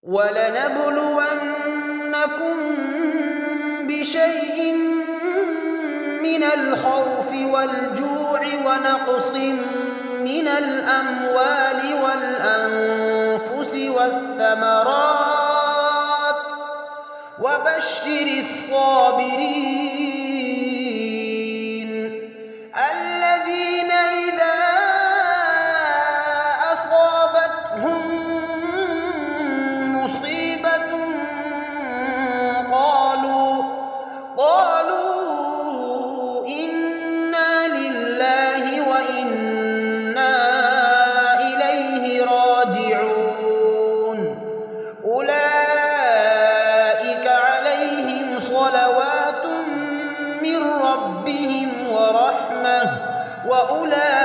وَلَنَبْلُوَنَّكُم بِشَيْءٍ مِّنَ الْخَوْفِ وَالْجُوعِ وَنَقْصٍ مِّنَ الْأَمْوَالِ وَالْأَنفُسِ وَالثَّمَرَاتِ ۗ وَبَشِّرِ الصَّابِرِينَ الَّذِينَ إِذَا أَصَابَتْهُم مُّصِيبَةٌ قَالُوا إِنَّا لِلَّهِ وَإِنَّا إِلَيْهِ رَاجِعُونَ أُولَٰئِكَ عَلَيْهِمْ صَلَوَاتٌ مِّن رَّبِّهِمْ وَرَحْمَةٌ وَأُولَٰئِكَ